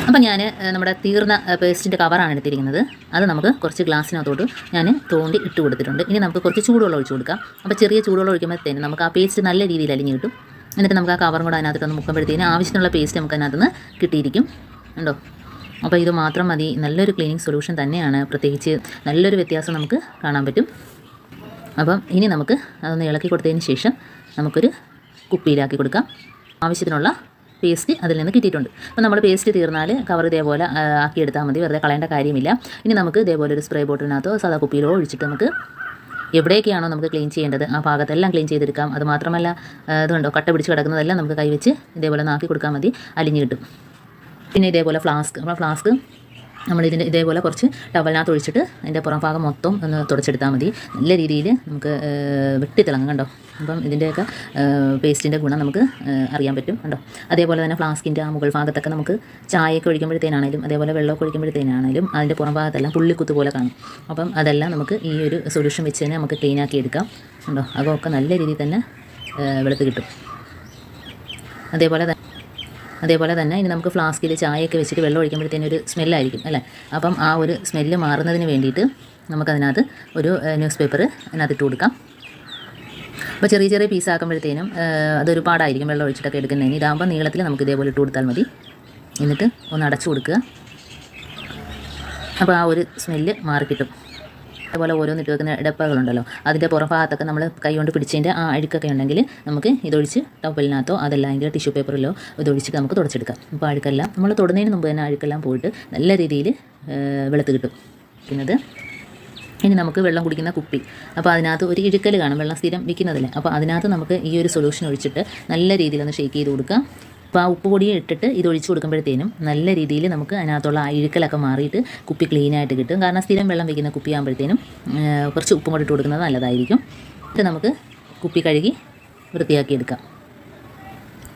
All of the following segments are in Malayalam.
അപ്പോൾ ഞാൻ നമ്മുടെ തീർന്ന പേസ്റ്റിൻ്റെ കവറാണ് എടുത്തിരിക്കുന്നത്. അത് നമുക്ക് കുറച്ച് ഗ്ലാസ്സിനകത്തോട്ട് ഞാൻ തോണ്ടി ഇട്ട് കൊടുത്തിട്ടുണ്ട്. ഇനി നമുക്ക് കുറച്ച് ചൂടുവെള്ളം ഒഴിച്ച് കൊടുക്കാം. അപ്പോൾ ചെറിയ ചൂടുവെള്ളം ഒഴിക്കുമ്പോഴത്തേന് നമുക്ക് ആ പേസ്റ്റ് നല്ല രീതിയിൽ അലിഞ്ഞ് കിട്ടും. എന്നിട്ട് നമുക്ക് ആ കവറും കൂടെ അതിനകത്തോട്ട് മുക്കുമ്പോഴത്തേന് ആവശ്യത്തിനുള്ള പേസ്റ്റ് നമുക്ക് അതിനകത്തുനിന്ന് കിട്ടിയിരിക്കും. ഉണ്ടോ? അപ്പോൾ ഇത് മാത്രം മതി. നല്ലൊരു ക്ലീനിങ് സൊല്യൂഷൻ തന്നെയാണ്. പ്രത്യേകിച്ച് നല്ലൊരു വ്യത്യാസം നമുക്ക് കാണാൻ പറ്റും. അപ്പം ഇനി നമുക്ക് അതൊന്ന് ഇളക്കി കൊടുത്തതിന് ശേഷം നമുക്കൊരു കുപ്പിയിലാക്കി കൊടുക്കാം. ആവശ്യത്തിനുള്ള പേസ്റ്റ് അതിൽ നിന്ന് കിട്ടിയിട്ടുണ്ട്. അപ്പോൾ നമ്മൾ പേസ്റ്റ് തീർന്നാൽ കവർ ഇതേപോലെ ആക്കിയെടുത്താൽ മതി. വെറുതെ കളയേണ്ട കാര്യമില്ല. ഇനി നമുക്ക് ഇതേപോലെ ഒരു സ്പ്രേ ബോട്ടിലിനകത്തോ സാധാ കുപ്പിയിലോ ഒഴിച്ചിട്ട് നമുക്ക് എവിടെയൊക്കെയാണോ നമുക്ക് ക്ലീൻ ചെയ്യേണ്ടത് ആ ഭാഗത്തെല്ലാം ക്ലീൻ ചെയ്തെടുക്കാം. അതുമാത്രമല്ല ഇതുണ്ടോ കട്ട പിടിച്ച് കിടക്കുന്നതെല്ലാം നമുക്ക് കൈവച്ച് ഇതേപോലെ നാക്കി കൊടുക്കാൻ മതി, അലിഞ്ഞ് കിട്ടും. പിന്നെ ഇതേപോലെ ഫ്ലാസ്ക് നമ്മൾ ഇതേപോലെ കുറച്ച് ടവലിനകത്ത് ഒഴിച്ചിട്ട് അതിൻ്റെ പുറം ഭാഗം മൊത്തം ഒന്ന് തുടച്ചെടുത്താൽ മതി. നല്ല രീതിയിൽ നമുക്ക് വെട്ടിത്തിളങ്ങും. കണ്ടോ? അപ്പം ഇതിൻ്റെയൊക്കെ പേസ്റ്റിൻ്റെ ഗുണം നമുക്ക് അറിയാൻ പറ്റും. കണ്ടോ? അതേപോലെ തന്നെ ഫ്ലാസ്കിൻ്റെ ആ മുകൾ ഭാഗത്തൊക്കെ നമുക്ക് ചായയൊക്കെ ഒഴിക്കുമ്പോഴത്തേനാണെങ്കിലും അതേപോലെ വെള്ളമൊക്കെ ഒഴിക്കുമ്പോഴത്തേനാണെങ്കിലും അതിൻ്റെ പുറം ഭാഗത്തെല്ലാം പുള്ളിക്കുത്ത് പോലെ കാണും. അപ്പം അതെല്ലാം നമുക്ക് ഈ ഒരു സൊല്യൂഷൻ വെച്ച് തന്നെ നമുക്ക് ക്ലീനാക്കി എടുക്കാം. കണ്ടോ? അതൊക്കെ നല്ല രീതിയിൽ തന്നെ വെളുത്ത് കിട്ടും. അതേപോലെ തന്നെ ഇനി നമുക്ക് ഫ്ലാസ്കിൽ ചായയൊക്കെ വെച്ചിട്ട് വെള്ളം ഒഴിക്കുമ്പോഴത്തേനും ഒരു സ്മെല്ലായിരിക്കും അല്ലേ? അപ്പം ആ ഒരു സ്മെല്ല് മാറുന്നതിന് വേണ്ടിയിട്ട് നമുക്കതിനകത്ത് ഒരു ന്യൂസ് പേപ്പർ അതിനകത്ത് ഇട്ട് കൊടുക്കാം. അപ്പോൾ ചെറിയ ചെറിയ പീസാക്കുമ്പോഴത്തേനും അതൊരു പാടായിരിക്കും വെള്ളം ഒഴിച്ചിട്ടൊക്കെ എടുക്കുന്നതിന്. ഇതാകുമ്പോൾ നീളത്തിൽ നമുക്ക് ഇതേപോലെ ഇട്ട് കൊടുത്താൽ മതി. എന്നിട്ട് ഒന്ന് അടച്ചു കൊടുക്കുക. അപ്പോൾ ആ ഒരു സ്മെല്ല് മാറിക്കിട്ടും. അതുപോലെ ഓരോന്നിട്ട് വെക്കുന്ന ഡപ്പകളുണ്ടല്ലോ, അതിൻ്റെ പുറം ഭാഗത്തൊക്കെ നമ്മൾ കൈ കൊണ്ട് പിടിച്ചതിൻ്റെ ആ അഴുക്കൊക്കെ ഉണ്ടെങ്കിൽ നമുക്ക് ഇതൊഴിച്ച് ടവലിനകത്തോ അതല്ലെങ്കിൽ ടിഷ്യൂ പേപ്പറിലോ ഇതൊഴിച്ചിട്ട് നമുക്ക് തുടച്ചെടുക്കാം. അപ്പോൾ അഴുക്കെല്ലാം നമ്മൾ തൊടുന്നതിന് മുമ്പ് തന്നെ അഴുക്കെല്ലാം പോയിട്ട് നല്ല രീതിയിൽ വെളുത്ത് കിട്ടും. ഇനി നമുക്ക് വെള്ളം കുടിക്കുന്ന കുപ്പി, അപ്പോൾ അതിനകത്ത് ഒരു ഇഴുക്കൽ കാണും, വെള്ളം സ്ഥിരം വിൽക്കുന്നതല്ലേ. അപ്പോൾ അതിനകത്ത് നമുക്ക് ഈ ഒരു സൊല്യൂഷൻ ഒഴിച്ചിട്ട് നല്ല രീതിയിൽ ഒന്ന് ഷേക്ക് ചെയ്ത് കൊടുക്കാം. അപ്പോൾ ആ ഉപ്പ് പൊടിയും ഇട്ടിട്ട് ഇത് ഒഴിച്ച് കൊടുക്കുമ്പോഴത്തേനും നല്ല രീതിയിൽ നമുക്ക് അതിനകത്തുള്ള ആ ഇഴുക്കലൊക്കെ മാറിയിട്ട് കുപ്പി ക്ലീനായിട്ട് കിട്ടും. കാരണം സ്ഥിരം വെള്ളം വയ്ക്കുന്ന കുപ്പി ആകുമ്പോഴത്തേനും കുറച്ച് ഉപ്പും കൂടി ഇട്ട് കൊടുക്കുന്നത് നല്ലതായിരിക്കും. എന്നിട്ട് നമുക്ക് കുപ്പി കഴുകി വൃത്തിയാക്കി എടുക്കാം.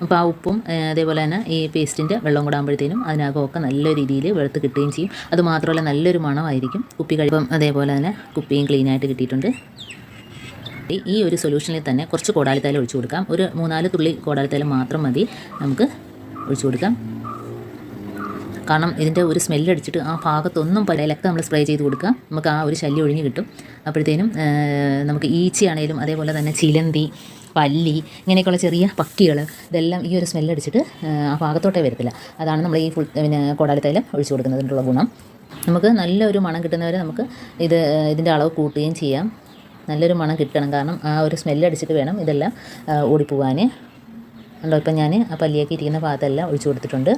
അപ്പോൾ ആ ഉപ്പും അതേപോലെ തന്നെ ഈ പേസ്റ്റിൻ്റെ വെള്ളം കൂടെ ആകുമ്പോഴത്തേനും അതിനകമൊക്കെ നല്ല രീതിയിൽ വെളുത്ത് കിട്ടുകയും ചെയ്യും. അതുമാത്രമല്ല നല്ലൊരു മണമായിരിക്കും കുപ്പി കഴിയുമ്പം. അതേപോലെ തന്നെ കുപ്പിയും ക്ലീനായിട്ട് കിട്ടിയിട്ടുണ്ട്. ഈ ഒരു സൊല്യൂഷനിൽ തന്നെ കുറച്ച് കോടാലിത്തൈലം ഒഴിച്ചു കൊടുക്കാം. ഒരു 3-4 തുള്ളി കോടാലിത്തൈലം മാത്രം മതി നമുക്ക് ഒഴിച്ചു കൊടുക്കാം. കാരണം ഇതിൻ്റെ ഒരു സ്മെല്ലടിച്ചിട്ട് ആ ഭാഗത്തൊന്നും പലയിലൊക്കെ നമ്മൾ സ്പ്രേ ചെയ്ത് കൊടുക്കാം. നമുക്ക് ആ ഒരു ശല്യം ഒഴിഞ്ഞ് കിട്ടും. അപ്പോഴത്തേനും നമുക്ക് ഈച്ചയാണേലും അതേപോലെ തന്നെ ചിലന്തി, പല്ലി, ഇങ്ങനെയൊക്കെയുള്ള ചെറിയ പക്കികൾ ഇതെല്ലാം ഈ ഒരു സ്മെല്ലടിച്ചിട്ട് ആ ഭാഗത്തോട്ടേ വരത്തില്ല. അതാണ് നമ്മൾ ഈ കോടാലിത്തൈലം ഒഴിച്ചു കൊടുക്കുന്നതിനുള്ള ഗുണം. നമുക്ക് നല്ലൊരു മണം കിട്ടുന്നവരെ നമുക്ക് ഇതിൻ്റെ അളവ് കൂട്ടുകയും ചെയ്യാം. നല്ലൊരു മണം കിട്ടണം. കാരണം ആ ഒരു സ്മെല്ലടിച്ചിട്ട് വേണം ഇതെല്ലാം ഓടിപ്പോകാൻ. ഉണ്ടോ? ഇപ്പം ഞാൻ ആ പല്ലിയൊക്കെ ഇരിക്കുന്ന ഭാഗത്തെല്ലാം ഒഴിച്ചു കൊടുത്തിട്ടുണ്ട്.